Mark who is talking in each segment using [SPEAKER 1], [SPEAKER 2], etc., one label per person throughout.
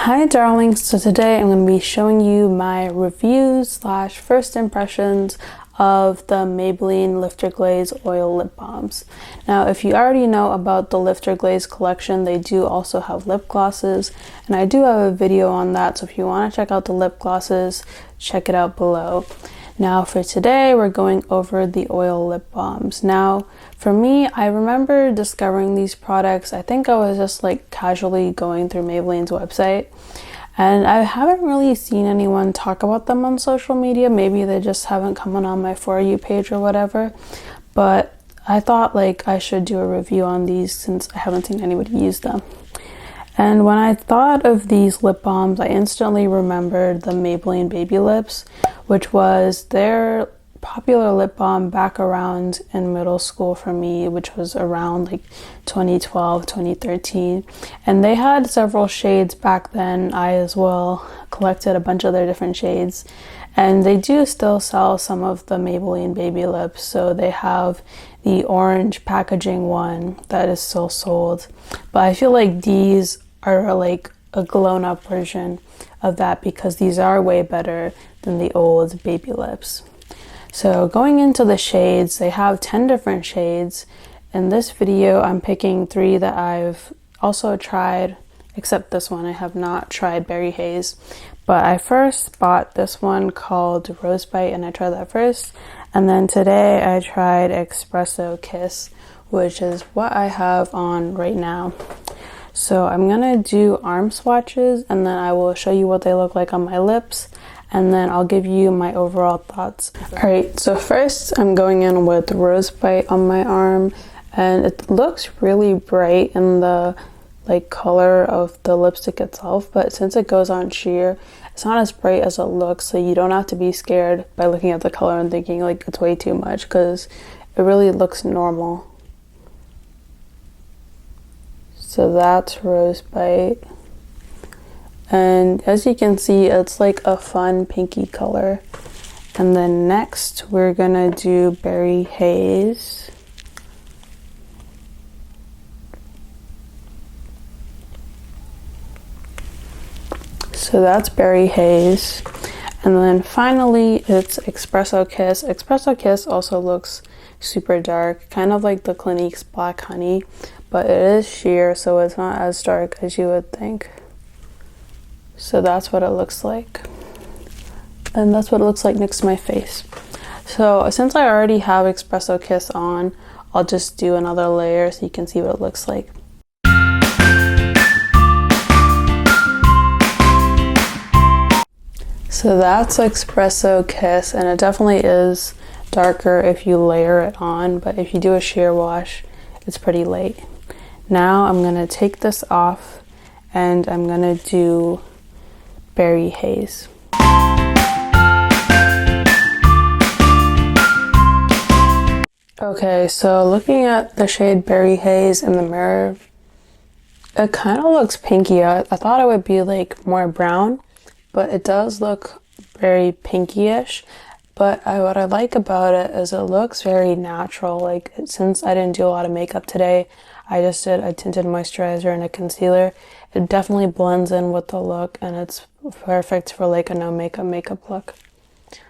[SPEAKER 1] Hi darlings, so today I'm going to be showing you my reviews slash first impressions of the Maybelline Lifter Glaze oil lip balms. Now if you already know about the Lifter Glaze collection, they do also have lip glosses, and I do have a video on that, so if you want to check out the lip glosses, check it out below. Now for today, we're going over the oil lip balms. Now for me, I remember discovering these products. I think I was just like casually going through Maybelline's website, and I haven't really seen anyone talk about them on social media. Maybe they just haven't come on my For You page or whatever, but I thought like I should do a review on these since I haven't seen anybody use them. And when I thought of these lip balms, I instantly remembered the Maybelline Baby Lips, which was their popular lip balm back around in middle school for me, which was around like 2012, 2013. And they had several shades back then. I as well collected a bunch of their different shades. And they do still sell some of the Maybelline Baby Lips. So they have the orange packaging one that is still sold. But I feel like these are like a grown up version of that because these are way better than the old Baby Lips. So going into the shades, they have 10 different shades. In this video, I'm picking 3 that I've also tried, except this one. I have not tried Berry Haze, but I first bought this one called Rose Bite, and I tried that first. And then today I tried Espresso Kiss, which is what I have on right now. So I'm gonna do arm swatches, and then I will show you what they look like on my lips, and then I'll give you my overall thoughts. Alright, so first I'm going in with Rose Bite on my arm, and it looks really bright in the like color of the lipstick itself, but since it goes on sheer, it's not as bright as it looks, so you don't have to be scared by looking at the color and thinking like it's way too much, because it really looks normal. So that's Rose Bite. And as you can see, it's like a fun pinky color. And then next we're gonna do Berry Haze. So that's Berry Haze. And then finally it's Espresso Kiss. Espresso Kiss also looks super dark, kind of like the Clinique's Black Honey, but it is sheer, so it's not as dark as you would think. So that's what it looks like. And that's what it looks like next to my face. So since I already have Espresso Kiss on, I'll just do another layer so you can see what it looks like. So that's Espresso Kiss, and it definitely is darker if you layer it on, but if you do a sheer wash, it's pretty light. Now I'm gonna take this off and I'm gonna do Berry Haze. Okay, so looking at the shade Berry Haze in the mirror, it kind of looks pinky. I thought it would be like more brown, but it does look very pinky-ish. But what I like about it is it looks very natural. Like, since I didn't do a lot of makeup today, I just did a tinted moisturizer and a concealer. It definitely blends in with the look, and it's perfect for like a no makeup look.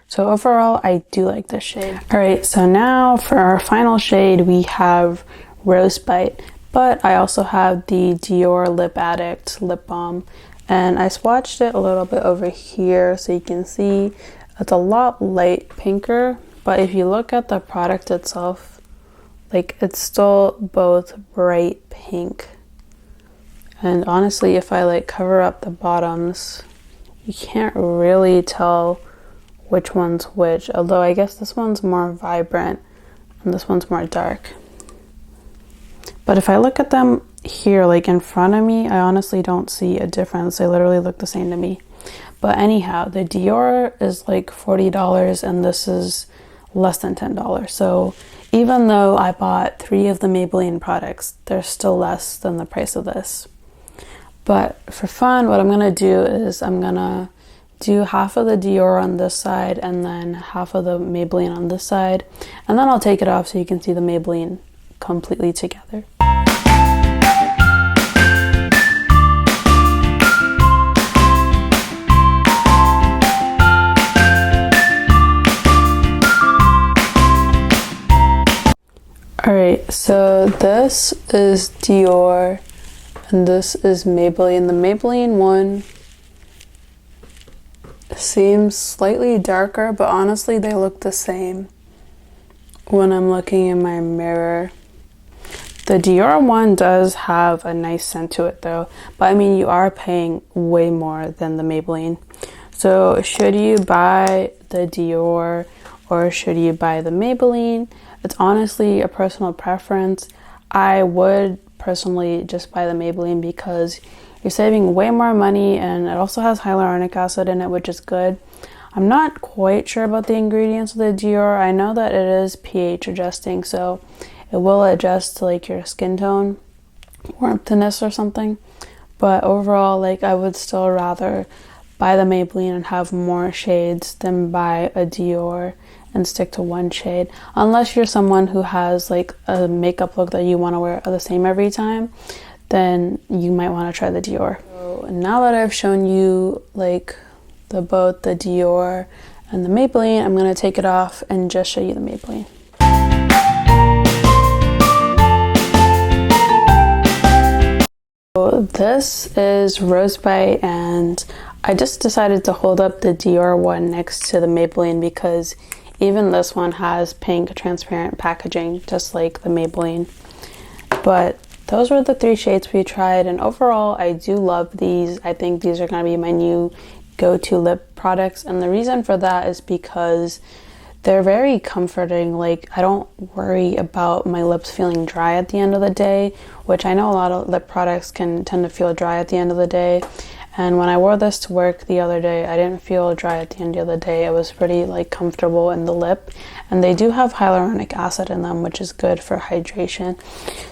[SPEAKER 1] So overall, I do like this shade. Alright, so now for our final shade, we have Rose Bite. But I also have the Dior Lip Addict Lip Balm. And I swatched it a little bit over here so you can see it's a lot light pinker, but if you look at the product itself, like it's still both bright pink. And honestly, if I like cover up the bottoms, you can't really tell which one's which, although I guess this one's more vibrant and this one's more dark. But if I look at them here, like in front of me, I honestly don't see a difference. They literally look the same to me. But anyhow, the Dior is like $40 and this is less than $10. So even though I bought 3 of the Maybelline products, they're still less than the price of this. But for fun, what I'm gonna do is I'm gonna do half of the Dior on this side and then half of the Maybelline on this side. And then I'll take it off so you can see the Maybelline completely together. Alright, so this is Dior and this is Maybelline. The Maybelline one seems slightly darker, but honestly they look the same when I'm looking in my mirror. The Dior one does have a nice scent to it though, but I mean you are paying way more than the Maybelline. So should you buy the Dior or should you buy the Maybelline? It's honestly a personal preference. I would personally just buy the Maybelline because you're saving way more money and it also has hyaluronic acid in it, which is good. I'm not quite sure about the ingredients of the Dior. I know that it is pH adjusting, so it will adjust to like your skin tone, warmthness or something. But overall, like I would still rather buy the Maybelline and have more shades than buy a Dior and stick to one shade, unless you're someone who has like a makeup look that you want to wear the same every time, then you might want to try the Dior. So now that I've shown you like both the Dior and the Maybelline, I'm going to take it off and just show you the Maybelline. So this is Rose Bite, and I just decided to hold up the Dior one next to the Maybelline because even this one has pink transparent packaging, just like the Maybelline. But those were the 3 shades we tried, and overall I do love these. I think these are going to be my new go-to lip products, and the reason for that is because they're very comforting. Like I don't worry about my lips feeling dry at the end of the day, which I know a lot of lip products can tend to feel dry at the end of the day. And when I wore this to work the other day, I didn't feel dry at the end of the day. It was pretty like comfortable in the lip, and they do have hyaluronic acid in them, which is good for hydration.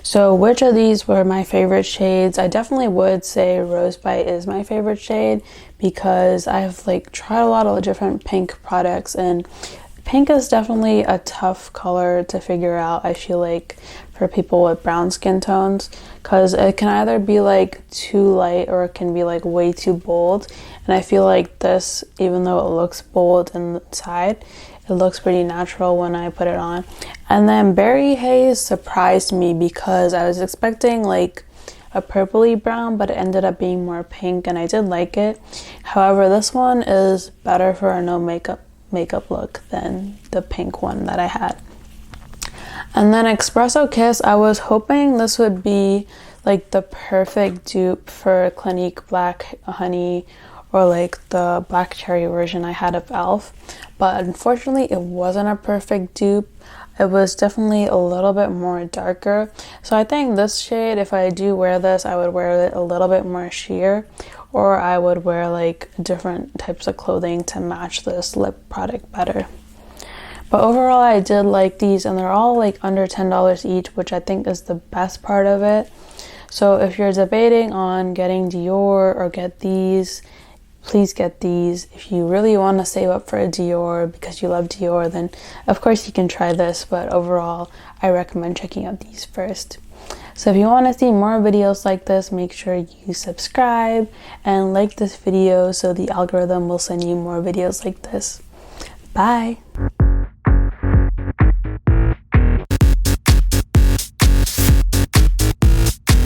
[SPEAKER 1] So which of these were my favorite shades? I definitely would say Rose Bite is my favorite shade because I've like tried a lot of different pink products, and pink is definitely a tough color to figure out, I feel like, for people with brown skin tones, because it can either be like too light or it can be like way too bold. And I feel like this, even though it looks bold inside, it looks pretty natural when I put it on. And then Berry Haze surprised me because I was expecting like a purpley brown, but it ended up being more pink, and I did like it. However, this one is better for a no makeup look than the pink one that I had. And then Espresso Kiss, I was hoping this would be like the perfect dupe for Clinique Black Honey or like the black cherry version I had of e.l.f. But unfortunately it wasn't a perfect dupe. It was definitely a little bit more darker. So I think this shade, if I do wear this, I would wear it a little bit more sheer, or I would wear like different types of clothing to match this lip product better. But overall I did like these, and they're all like under $10 each, which I think is the best part of it. So if you're debating on getting Dior or get these, please get these. If you really want to save up for a Dior because you love Dior, then of course you can try this, but overall I recommend checking out these first. So if you want to see more videos like this, make sure you subscribe and like this video so the algorithm will send you more videos like this. Bye!